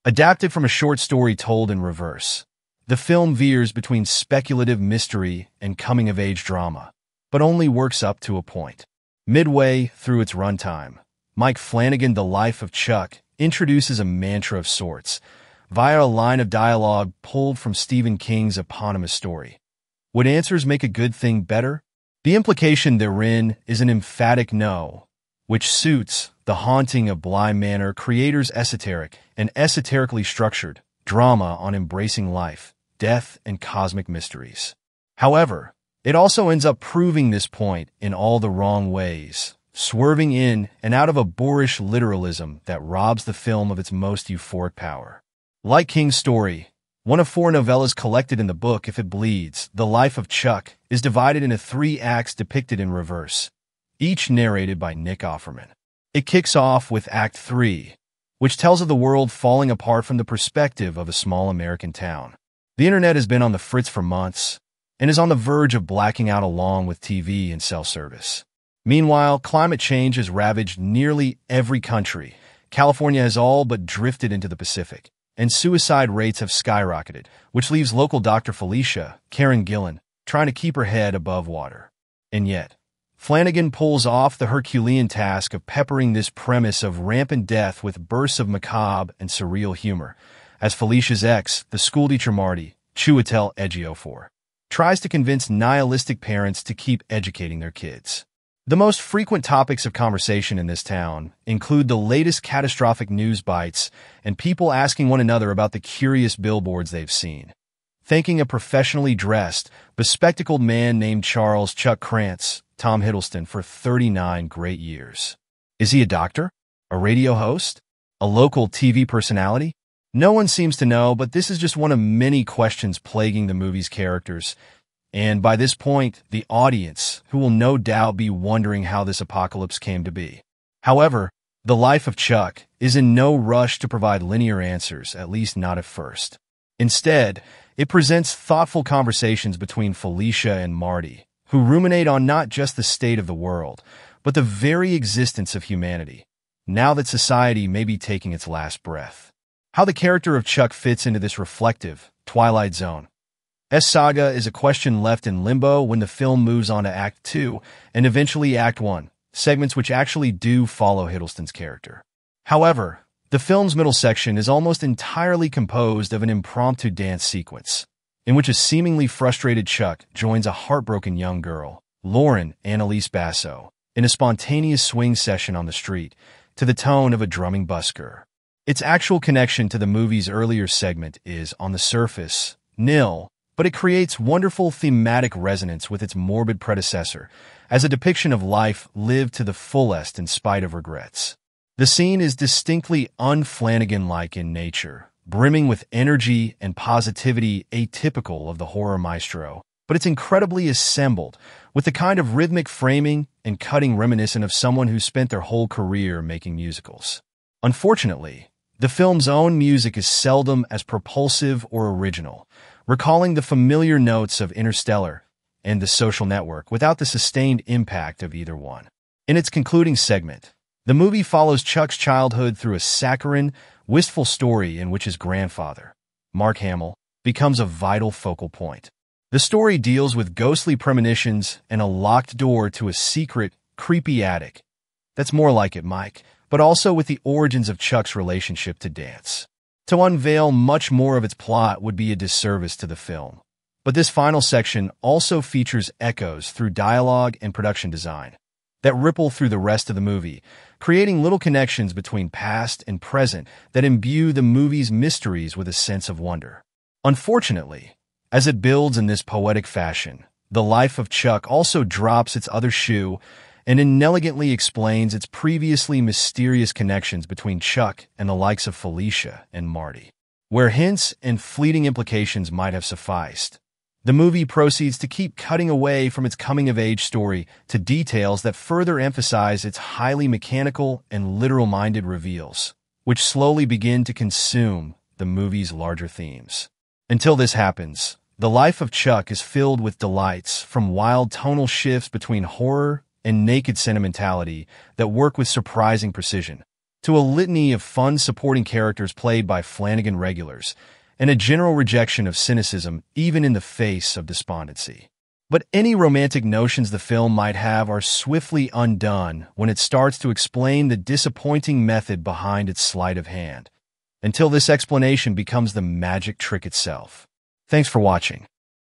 Adapted from a short story told in reverse, the film veers between speculative mystery and coming-of-age drama, but only works up to a point. Midway through its runtime, Mike Flanagan's The Life of Chuck introduces a mantra of sorts, via a line of dialogue pulled from Stephen King's eponymous story. Would answers make a good thing better? The implication therein is an emphatic no, which suits the haunting of Bly Manor creators' esoteric and esoterically structured drama on embracing life, death, and cosmic mysteries. However, it also ends up proving this point in all the wrong ways, swerving in and out of a boorish literalism that robs the film of its most euphoric power. Like King's story, one of 4 novellas collected in the book If It Bleeds, The Life of Chuck is divided into 3 acts depicted in reverse, each narrated by Nick Offerman. It kicks off with Act 3, which tells of the world falling apart from the perspective of a small American town. The internet has been on the fritz for months and is on the verge of blacking out along with TV and cell service. Meanwhile, climate change has ravaged nearly every country. California has all but drifted into the Pacific, and suicide rates have skyrocketed, which leaves local Dr. Felicia, Karen Gillan, trying to keep her head above water. And yet, Flanagan pulls off the Herculean task of peppering this premise of rampant death with bursts of macabre and surreal humor, as Felicia's ex, the schoolteacher Marty, Chiwetel Ejiofor, tries to convince nihilistic parents to keep educating their kids. The most frequent topics of conversation in this town include the latest catastrophic news bites and people asking one another about the curious billboards they've seen. Thanking a professionally dressed, bespectacled man named Charles Chuck Krantz, Tom Hiddleston, for 39 great years. Is he a doctor? A radio host? A local TV personality? No one seems to know, but this is just one of many questions plaguing the movie's characters. And by this point, the audience, who will no doubt be wondering how this apocalypse came to be. However, The Life of Chuck is in no rush to provide linear answers, at least not at first. Instead, it presents thoughtful conversations between Felicia and Marty, who ruminate on not just the state of the world, but the very existence of humanity, now that society may be taking its last breath. How the character of Chuck fits into this reflective, Twilight Zone saga is a question left in limbo when the film moves on to Act 2 and eventually Act 1, segments which actually do follow Hiddleston's character. However, the film's middle section is almost entirely composed of an impromptu dance sequence, in which a seemingly frustrated Chuck joins a heartbroken young girl, Lauren Annalise Basso, in a spontaneous swing session on the street, to the tone of a drumming busker. Its actual connection to the movie's earlier segment is, on the surface, nil, but it creates wonderful thematic resonance with its morbid predecessor, as a depiction of life lived to the fullest in spite of regrets. The scene is distinctly un-Flanagan-like in nature, brimming with energy and positivity atypical of the horror maestro, but it's incredibly assembled, with the kind of rhythmic framing and cutting reminiscent of someone who spent their whole career making musicals. Unfortunately, the film's own music is seldom as propulsive or original, recalling the familiar notes of Interstellar and The Social Network without the sustained impact of either one. In its concluding segment, the movie follows Chuck's childhood through a saccharine, wistful story in which his grandfather, Mark Hamill, becomes a vital focal point. The story deals with ghostly premonitions and a locked door to a secret, creepy attic. That's more like it, Mike, but also with the origins of Chuck's relationship to dance. To unveil much more of its plot would be a disservice to the film. But this final section also features echoes through dialogue and production design that ripple through the rest of the movie, creating little connections between past and present that imbue the movie's mysteries with a sense of wonder. Unfortunately, as it builds in this poetic fashion, The Life of Chuck also drops its other shoe and inelegantly explains its previously mysterious connections between Chuck and the likes of Felicia and Marty. Where hints and fleeting implications might have sufficed, the movie proceeds to keep cutting away from its coming-of-age story to details that further emphasize its highly mechanical and literal-minded reveals, which slowly begin to consume the movie's larger themes. Until this happens, The Life of Chuck is filled with delights from wild tonal shifts between horror and naked sentimentality that work with surprising precision, to a litany of fun supporting characters played by Flanagan regulars, and a general rejection of cynicism even in the face of despondency. But any romantic notions the film might have are swiftly undone when it starts to explain the disappointing method behind its sleight of hand, until this explanation becomes the magic trick itself. Thanks for watching.